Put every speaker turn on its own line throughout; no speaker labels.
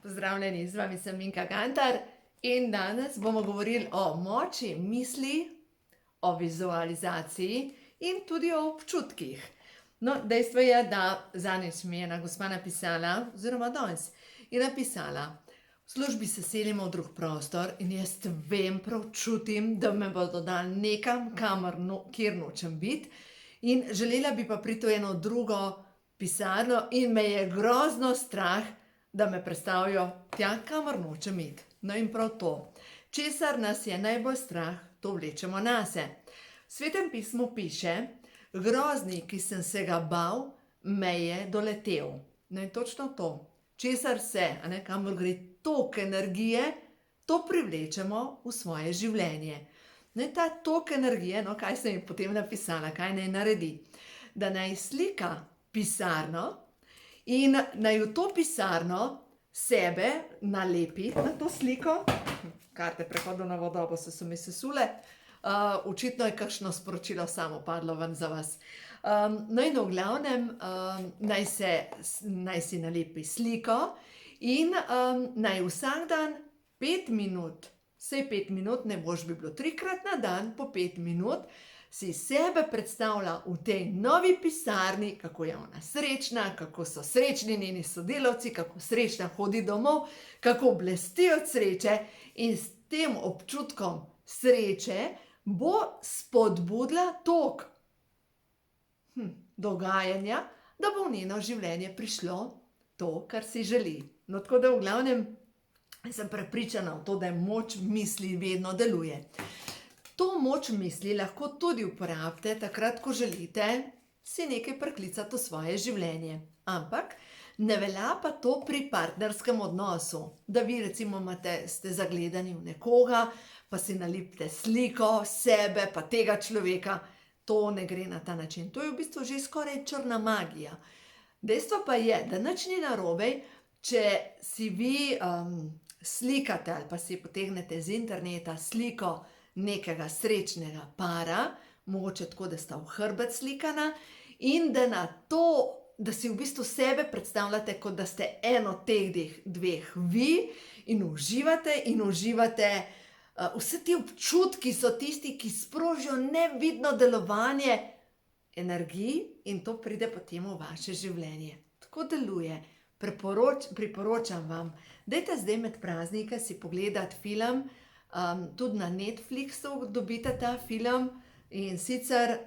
Pozdravljeni, z vami sem Minka Gantar in danes bomo govorili o moči misli, o vizualizaciji in tudi o občutkih. No, dejstvo je, da zadnjič mi je ena gospa napisala, oziroma danes je napisala: v službi se selimo v drug prostor in jaz vem, prav čutim, da me bodo dali nekam, kjer nočem biti, in želela bi pa priti v eno drugo pisarno in me je grozno strah, da me prestavijo tja, kamor nočem iti. No in prav to, česar nas je najbolj strah, to vlečemo nase. V Svetem pismu piše: grozni, ki sem se ga bal, me je doletel. No in točno to, česar se, kamor gre tok energije, to privlečemo v svoje življenje. No in ta tok energije, kaj sem ji potem napisala, kaj naj naredi? Da naj slika pisarno in naj v to pisarno sebe nalepi na to sliko. Karte prehodu na vodobo so mi sesule. Očitno je kakšno sporočilo samo padlo ven za vas. No in v glavnem naj si nalepi sliko in naj vsak dan 5 minut, vsaj 5 minut, ne boš bi bilo 3-krat na dan, po 5 minut, si sebe predstavlja v tej novi pisarni, kako je ona srečna, kako so srečni njeni sodelavci, kako srečna hodi domov, kako blesti od sreče, in s tem občutkom sreče bo spodbudila tok dogajanja, da bo v njeno življenje prišlo to, kar si želi. No, tako da v glavnem sem prepričana v to, da moč misli vedno deluje. To moč misli lahko tudi uporabite takrat, ko želite si nekaj priklicati v svoje življenje. Ampak ne velja pa to pri partnerskem odnosu, da vi recimo ste zagledani v nekoga, pa si nalepite sliko sebe, pa tega človeka. To ne gre na ta način. To je v bistvu že skoraj črna magija. Dejstvo pa je, da nič ni narobe, če si vi slikate ali pa si potegnete z interneta sliko nekega srečnega para, mogoče tako, da sta v hrbet slikana, in da na to, da si v bistvu sebe predstavljate, kot da ste eno teh dveh vi, in uživate. Vse ti občutki so tisti, ki sprožijo nevidno delovanje energij, in to pride potem v vaše življenje. Tako deluje. Priporočam vam, dajte zdaj med praznike si pogledati film, tudi na Netflixu dobite ta film, in sicer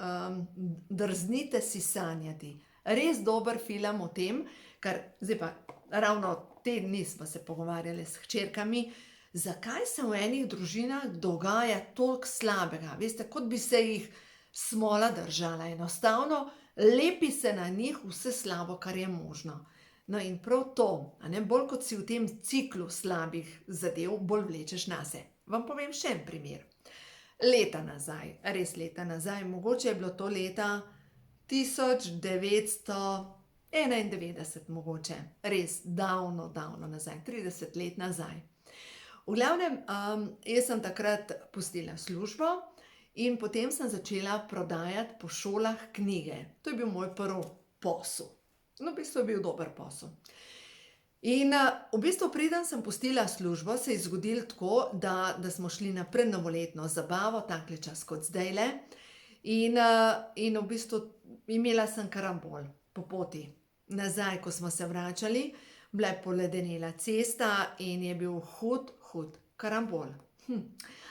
Drznite si sanjati. Res dober film o tem, ker zdaj pa ravno te dni smo se pogovarjali s hčerkami, zakaj se v enih družinah dogaja toliko slabega. Veste, kot bi se jih smola držala. Enostavno lepi se na njih vse slabo, kar je možno. No in prav to, bolj kot si v tem ciklu slabih zadev, bolj vlečeš nase. Vam povem še en primer. Leta nazaj, res leta nazaj, mogoče je bilo to leta 1991 mogoče, res davno nazaj, 30 let nazaj. V glavnem, jaz sem takrat pustila službo in potem sem začela prodajati po šolah knjige. To je bil moj prvi posel. No, v bistvu je bil dober posel. In v bistvu preden sem pustila službo, se je zgodilo tako, da smo šli na prednovoletno zabavo, takle čas kot zdajle, in v bistvu imela sem karambol po poti. Nazaj, ko smo se vračali, bila je poledenela cesta in je bil hud karambol.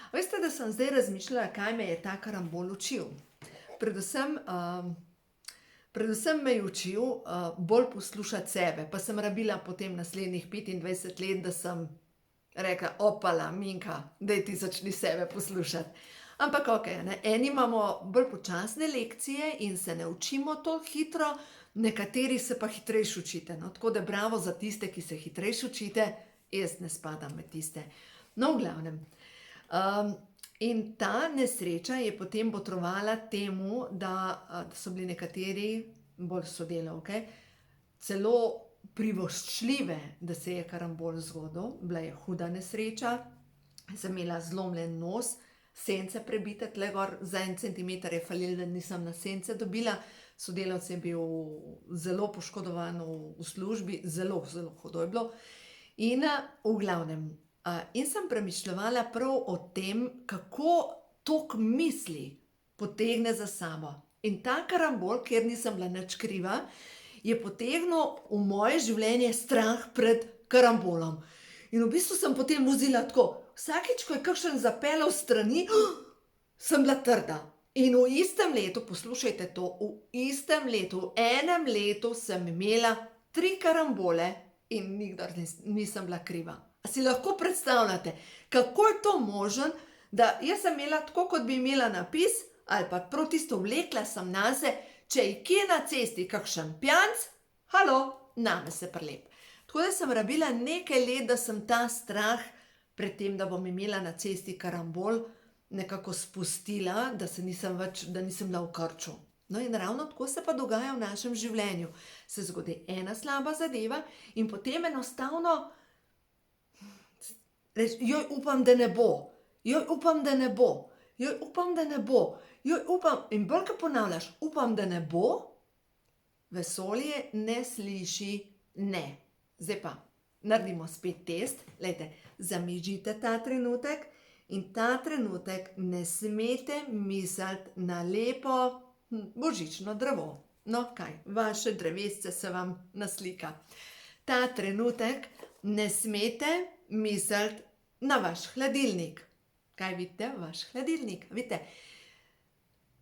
Veste, da sem zdaj razmišljala, kaj me je ta karambol učil. Predvsem me je učil bolj poslušati sebe, pa sem rabila potem naslednjih 25 let, da sem rekla: opala, Minka, daj ti začni sebe poslušati. Ampak okej, eni imamo bolj počasne lekcije in se ne učimo toliko hitro, nekateri se pa hitrejše učite. No, tako da bravo za tiste, ki se hitrejše učite, jaz ne spadam med tiste. No, v glavnem. In ta nesreča je potem botrovala temu, da so bili nekateri bolj sodelavke celo privoščljive, da se je karambol zgodil. Bila je huda nesreča, sem imela zlomljen nos, sence prebite tle gor, za 1 centimeter je falilo, da nisem na sence dobila. Sodelavec je bil zelo poškodovan v službi, zelo hudo je bilo. In v glavnem, in sem premišljevala prav o tem, kako tok misli potegne za sabo. In ta karambol, kjer nisem bila nič kriva, je potegnil v moje življenje strah pred karambolom. In v bistvu sem potem vozila tako, vsakič, ko je kakšen zapeljal strani, sem bila trda. In v istem letu, poslušajte to, v istem letu, v enem letu sem imela 3 karambole in nikdar nisem bila kriva. A si lahko predstavljate, kako je to možno, da jaz sem imela tako, kot bi imela napis, ali pa prav tisto vlekla sem nase, če je kje na cesti kakšen pijanc, halo, name se prelep. Tako da sem rabila nekaj let, da sem ta strah pred tem, da bom imela na cesti karambol, nekako spustila, da nisem bila v krču. No in ravno tako se pa dogaja v našem življenju. Se zgodi ena slaba zadeva in potem enostavno joj, upam, da ne bo. Joj, upam, da ne bo. Joj, upam, da ne bo. Joj, upam. In bolj, ko ponavljaš, upam, da ne bo, vesolje ne sliši ne. Zdaj pa, naredimo spet test. Glejte, zamižite ta trenutek. In ta trenutek ne smete misliti na lepo božično drevo. No, kaj, vaše drevesce se vam naslika. Ta trenutek ne smete misliti na vaš hladilnik. Kaj vidite? Vaš hladilnik. Vidite,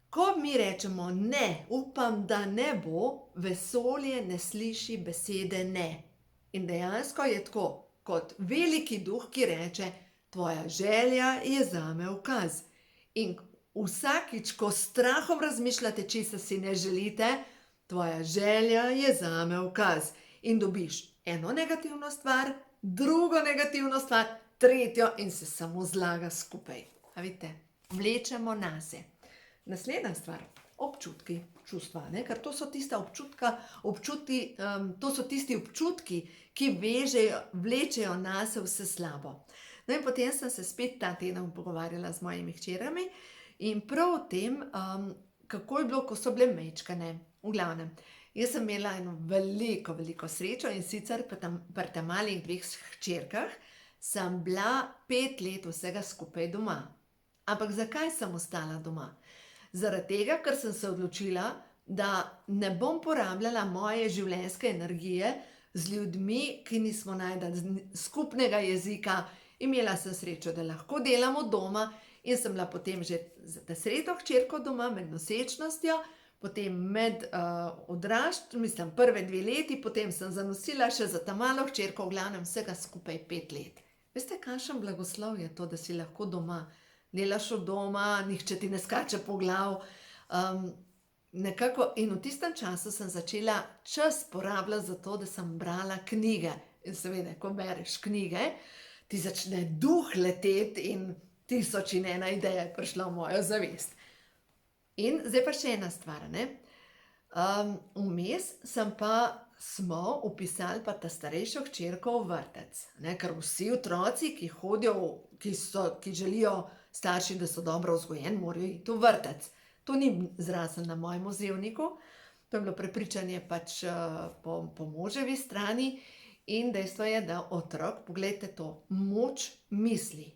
ko mi rečemo ne, upam, da ne bo, vesolje ne sliši besede ne. In dejansko je tako, kot veliki duh, ki reče, tvoja želja je zame ukaz. In vsakič, ko s strahom razmišljate, česa si ne želite, tvoja želja je zame ukaz. In dobiš eno negativno stvar, drugo negativno stvar, tretjo in se samo zlaga skupaj. A vidite, vlečemo nase. Naslednja stvar, občutki, čustva, ne? Ker to so tista to so tisti občutki, ki vlečejo nase vse slabo. No in potem sem se spet ta teden pogovarjala z mojimi hčerami in prav o tem, kako je bilo, ko so bile majčkene. V glavnem, jaz sem imela eno veliko, veliko srečo in sicer pri tem malih 2 hčerkah sem bila 5 let vsega skupaj doma. Ampak zakaj sem ostala doma? Zaradi tega, ker sem se odločila, da ne bom porabljala moje življenjske energije z ljudmi, ki nismo našli skupnega jezika. Imela sem srečo, da lahko delam od doma in sem bila potem že za ta sredo hčerko doma med nosečnostjo, potem med prve 2 leti, potem sem zanosila še za ta malo hčerko, v glavnem vsega skupaj 5 let. Veste, kakšen blagoslov je to, da si lahko doma, delaš od doma, nihče ti ne skače po glav. In v tistem času sem začela čas porabljati za to, da sem brala knjige. In seveda, ko bereš knjige, ti začne duh leteti in 1001 ideja je prišla v mojo zavest. In zdaj pa še ena stvar, ne. Vmes smo vpisali pa ta starejšo hčerko v vrtec, ne, ker vsi otroci, ki hodijo, ki želijo starši, da so dobro vzgojeni, morajo iti v vrtec. To ni zraslo na mojem ozevniku, to je bilo prepričanje pač po moževi strani. In dejstvo je, da otrok, poglejte to, moč misli.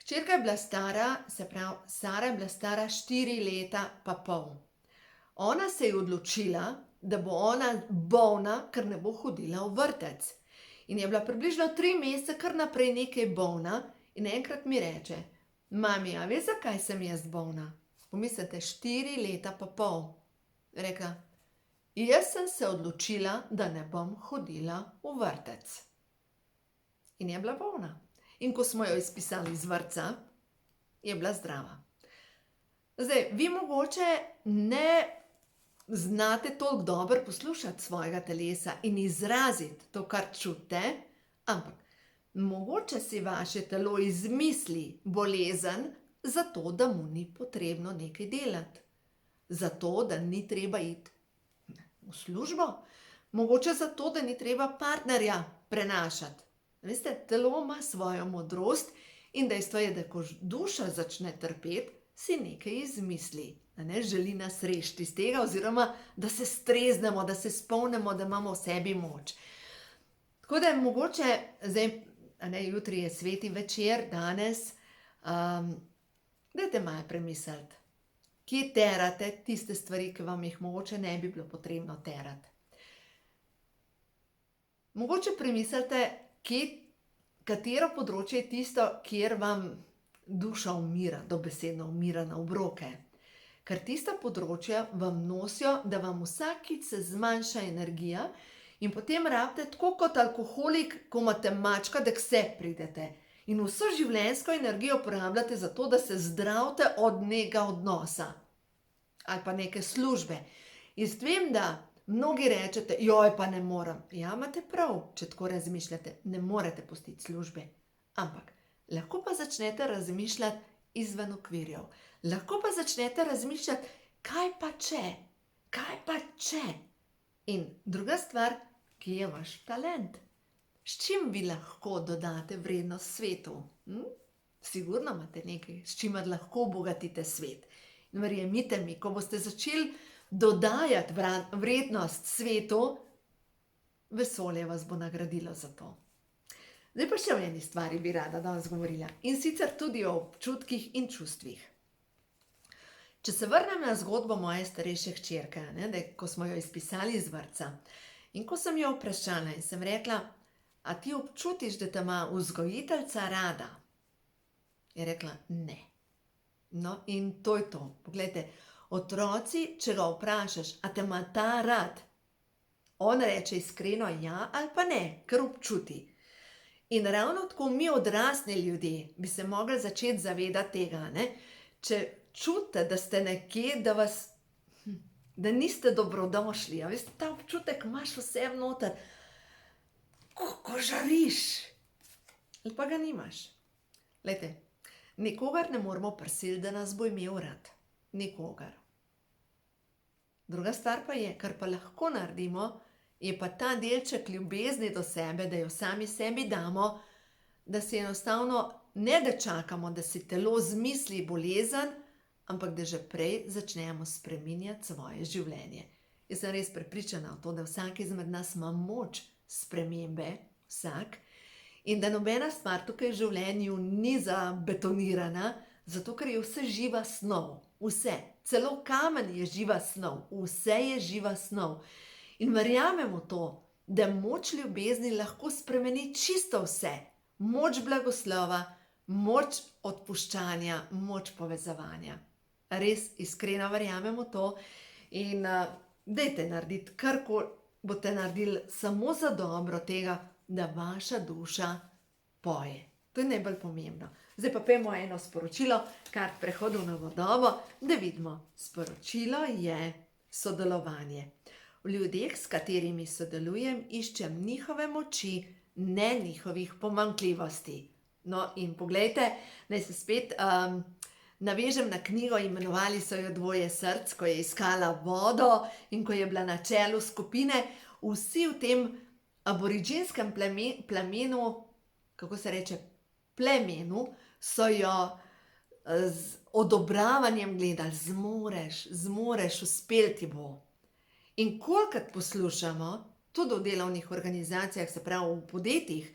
Hčerka je bila stara, se pravi, Sara je bila stara 4 leta pa pol. Ona se je odločila, da bo ona bolna, ker ne bo hodila v vrtec. In je bila približno 3 mesece kar naprej nekaj bolna in enkrat mi reče, mami, a veš, zakaj sem jaz bolna? Pomislite, 4 leta pa pol. Rekla, jaz sem se odločila, da ne bom hodila v vrtec. In je bila bolna. In ko smo jo izpisali iz vrtca, je bila zdrava. Zdaj, vi mogoče ne znate toliko dobro poslušati svojega telesa in izraziti to, kar čutite, ampak mogoče si vaše telo izmisli bolezen, zato da mu ni potrebno nekaj delati. Zato, da ni treba iti v službo. Mogoče zato, da ni treba partnerja prenašati. Veste, telo ima svojo modrost in dejstvo je, da ko duša začne trpeti, si nekaj izmisli. Da ne želi nas rešiti iz tega oziroma, da se streznemo, da se spomnimo, da imamo v sebi moč. Tako da je mogoče, zdaj, jutri je sveti večer, danes, dajte malo premisliti, kje terate tiste stvari, ki vam jih mogoče ne bi bilo potrebno terati. Mogoče premislite, katero področje je tisto, kjer vam duša umira, dobesedno umira na obroke. Ker tista področja vam nosijo, da vam vsakič se zmanjša energija in potem rabite tako kot alkoholik, ko imate mačka, da k sebi pridete. In vso življenjsko energijo porabljate za to, da se zdravite od nekega odnosa ali pa neke službe. Jaz vem, da mnogi rečete, joj, pa ne morem. Ja, imate prav, če tako razmišljate, ne morete pustiti službe. Ampak lahko pa začnete razmišljati izven okvirjev. Lahko pa začnete razmišljati, kaj pa če. In druga stvar, kje je vaš talent? S čim vi lahko dodate vrednost svetu? Sigurno imate nekaj, s čimer lahko obogatite svet. In verjemite mi, ko boste začeli dodajati vrednost svetu, vesolje vas bo nagradilo za to. Zdaj pa še o eni stvari bi rada danes govorila. In sicer tudi o občutkih in čustvih. Če se vrnem na zgodbo moje starejše hčerke, ko smo jo izpisali iz vrtca. In ko sem jo vprašala in sem rekla, a ti občutiš, da te ima vzgojiteljica rada? Je rekla, ne. No, in to je to. Poglejte, otroci, če ga vprašaš, a te ima ta rad? On reče iskreno ja ali pa ne, ker občuti. In ravno tako mi odrasli ljudje bi se mogli začeti zavedati tega, Če čutite, da ste nekje, da niste dobrodošli, a veste, ta občutek imaš vse vnoter, ko žariš, ali pa ga nimaš. Glejte, nikogar ne moramo prisiliti, da nas bo imel rad. Nikogar. Druga stvar pa je, kar pa lahko naredimo, je pa ta delček ljubezni do sebe, da jo sami sebi damo, da si enostavno ne da čakamo, da si telo zmisli bolezen, ampak da že prej začnemo spreminjati svoje življenje. Jaz sem res prepričana v to, da vsak izmed nas ima moč spremembe, vsak, in da nobena stvar tukaj v življenju ni zabetonirana, zato ker je vse živa snov. Vse. Celo kamen je živa snov. Vse je živa snov. In verjamemo to, da moč ljubezni lahko spremeni čisto vse. Moč blagoslova, moč odpuščanja, moč povezovanja. Res iskreno verjamemo to in dajte narediti, karkoli boste naredili samo za dobro tega, da vaša duša poje. To je najbolj pomembno. Zdaj pa pojmo eno sporočilo, kar prehodu na vodovo, da vidimo. Sporočilo je sodelovanje. V ljudeh, s katerimi sodelujem, iščem njihove moči, ne njihovih pomanjkljivosti. No in poglejte, naj se spet navežem na knjigo, imenovali so jo Dvoje src, ko je iskala vodo in ko je bila na čelu skupine. Vsi v tem aboriginskem plemenu, kako se reče, plemenu, so jo z odobravanjem gledali, zmoreš, uspel ti bo. In kolikrat poslušamo, tudi v delovnih organizacijah, se pravi v podjetjih,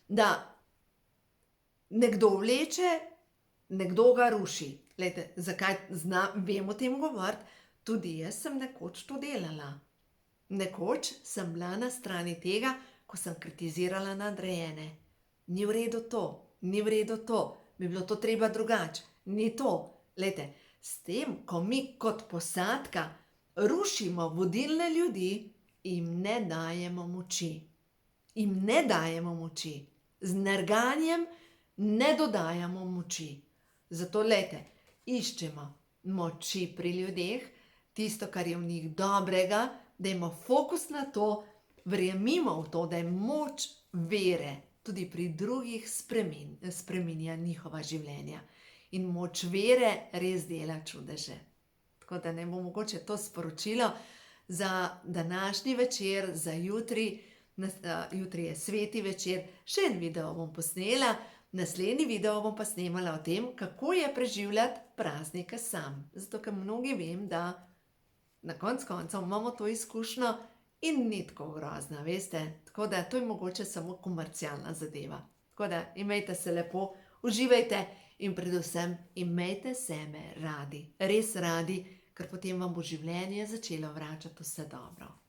da nekdo vleče, nekdo ga ruši. Glejte, zakaj vem o tem govoriti? Tudi jaz sem nekoč to delala. Nekoč sem bila na strani tega, ko sem kritizirala nadrejene. Ni v redu to, ni v redu to, bi bilo to treba drugače, ni to. Glejte, s tem, ko mi kot posadka rušimo vodilne ljudi, jim ne dajemo moči. Jim ne dajemo moči. Z nerganjem ne dodajamo moči. Zato, glejte, iščemo moči pri ljudeh, tisto, kar je v njih dobrega, dajmo fokus na to, verjemimo v to, da je moč vere tudi pri drugih spreminja njihova življenja. In moč vere res dela čudeže. Tako da ne bo mogoče to sporočilo za današnji večer, za jutri. Jutri je sveti večer, še en video bom posnela, naslednji video bom pa snemala o tem, kako je preživljati praznike sam. Zato, ker mnogi vem, da na koncu koncev imamo to izkušnjo in ni tako grozna, veste. Tako da to je mogoče samo komercialna zadeva. Tako da imejte se lepo, uživajte in predvsem imejte sebe radi, res radi, ker potem vam bo življenje začelo vračati vse dobro.